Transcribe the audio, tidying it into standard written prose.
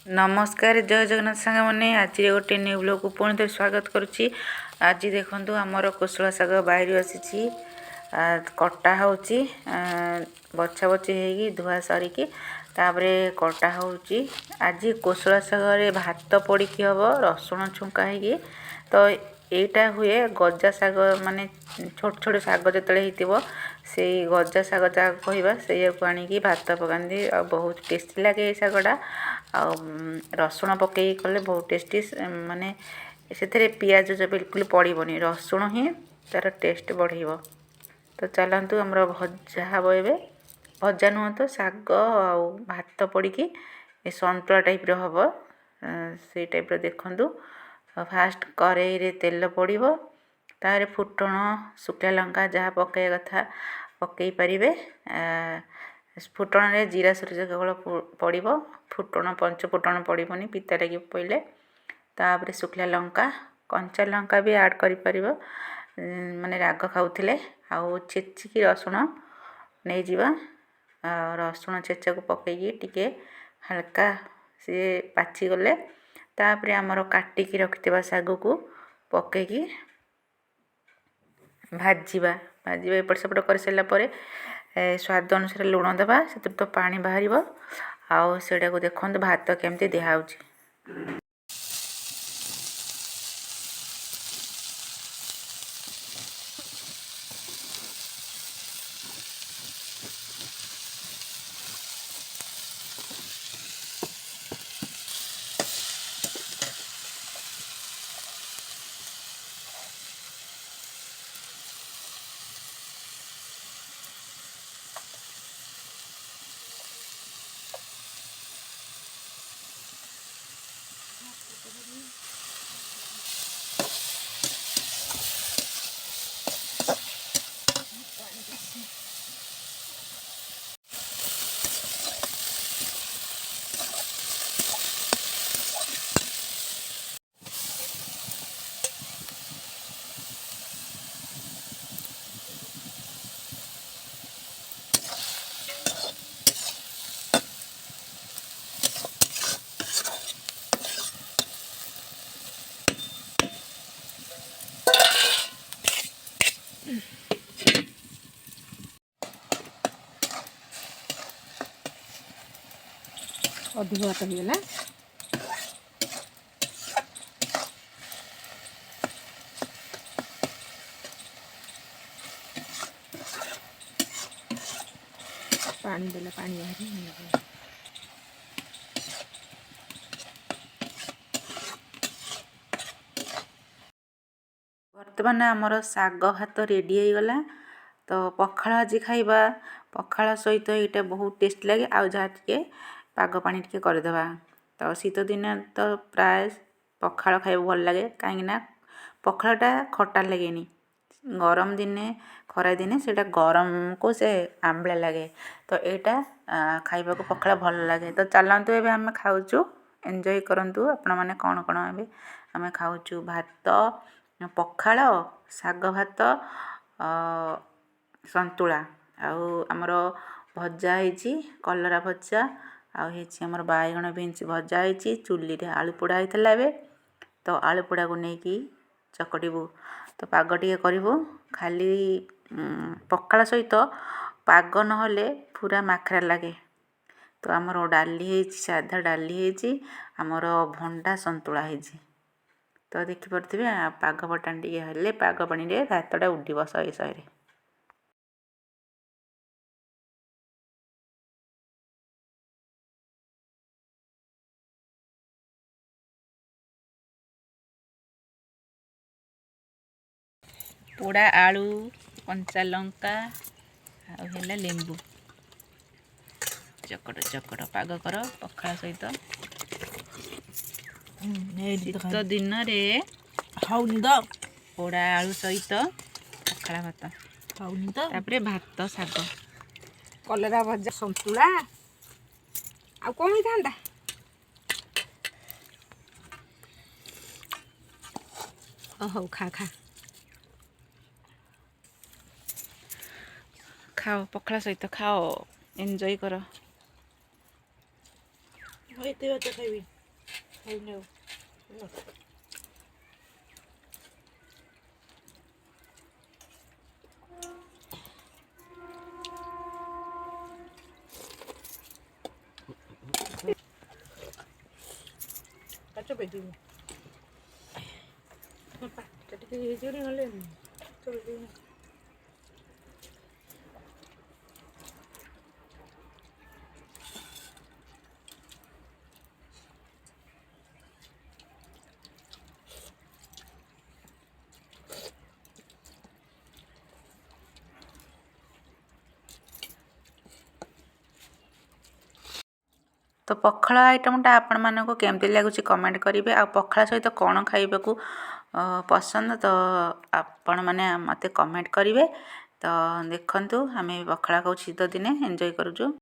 नमस्कार जय जगन्नाथ सांग मैंने आज गोटे न्यू ब्लॉग को पुणी थे स्वागत करुच्ची। आज देखु आमर कोशला शाग बाहर आसी कटा हो बछा बची हो धुआ सरिकी तापरे कटा हो। आज कोशला शाग भात पड़ी हम रसुण छुंका है तो यहीटा हुए गजा शाग माने छोट छोट शाग जो से गजा शाग जहाँ कहवा से आनिकी भात पकाती बहुत टेस्टी लगे शागटा आ रसुण पकई कले बहुत टेस्टी माने से पियाज जो बिल्कुल पड़ोनी रसुण ही तार टेस्ट बढ़ेब। तो चलतु आमर भजा हम ए भजा नुह तो शाग आ भात पड़ी सन्तुला टाइप हम से टाइप देखु। फास्ट कड़ाई रे तेल पड़ो तार फुटण शुखा लंका जहाँ पकड़ा कथा पकई पारे। फुटण रे जीरा सोरिष केवल पड़ो फुटण पंच फुटण पड़ोनी पिता लगे पड़े तापर शुखला लंका कंचा लंका भी ऐड कर माने राग खाऊले आउ छेचिकी रसुण नहीं जावा रसुण छेचा को पकईकी टिके हल्का सी पाची गले तापर आमर काटिकी रखिथिबा शाग को पकईकी भाजिबा एपट सेपट कर सारा पर स्वाद अनुसार लुण देवा से तो पानी बाहर आउ सेटा को देखो भात केमती दिखाऊँ। अधिक भात होगा पानी देला पानी बाहर बर्तमान आमर शाग भात रेडी हो गला। तो पखाल आज खाइबा पखाल सहित यहाँ बहुत टेस्ट लगे आउ जहाँ टे पाग पानी टे करदेवा। तो शीत दिन तो प्राय पखाल खाइबा भल लगे कहीं पखालटा खटा लगे गरम दिने खरा दिने से गरम को से आंबला लगे तो यहाँ खाइबा को पखाल भल लगे। तो चलतु एबे आमे खाऊचु एंजॉय करंतु आपण माने कौन कौन एबे आमे खाऊचु भात पखाल शाग भात सन्तुला आउ आमर भजा होइची कलरा भजा आउ होइची आमर बायगण बीन्स भजा होइची चुल्ली रे आलू पोड़ा होइतला एबे। तो आलू पोड़ा को नेकी चकटिबू तो पाग टिके करिवो खाली पखाल सहित पाग नहले पूरा माखरा लगे। तो आमर डाली होइची साधा डाली होइची आमर भंडा सन्तुला होइची। तो देखि पड़थिबे पाग बटान टिके हेले पाग पानी रे भातटा उड्डिबो सहे सहे। पोड़ा आलू कंचा लंका आउ लेंबू चकट चकट पाग कर पखाल सहित शीत दिन रे पोड़ा आलू सहित पखाल भात तापरे भात शाग कलरा भजा सन्तुला आ कौन था हौ खा खा खाओ पखाल सहित खाओ एंजॉय करो। खाइबी ହେଇନି ଆଉ କାଚ ପେଟିନି ପାଟିଟା ଟିକେ ହେଇଯିବନି ନହେଲେ ଚଳିଯିବନି। ତ ପଖାଳ ଆଇଟମ୍ଟା ଆପଣମାନଙ୍କୁ କେମିତି ଲାଗୁଛି କମେଣ୍ଟ କରିବେ। ଆଉ ପଖାଳ ସହିତ କ'ଣ ଖାଇବାକୁ ପସନ୍ଦ ତ ଆପଣମାନେ ମୋତେ କମେଣ୍ଟ କରିବେ। ତ ଦେଖନ୍ତୁ ଆମେ ପଖାଳ ଖାଉଛୁ ଶୀତ ଦିନେ ଏନ୍ଜୟ କରୁଛୁ।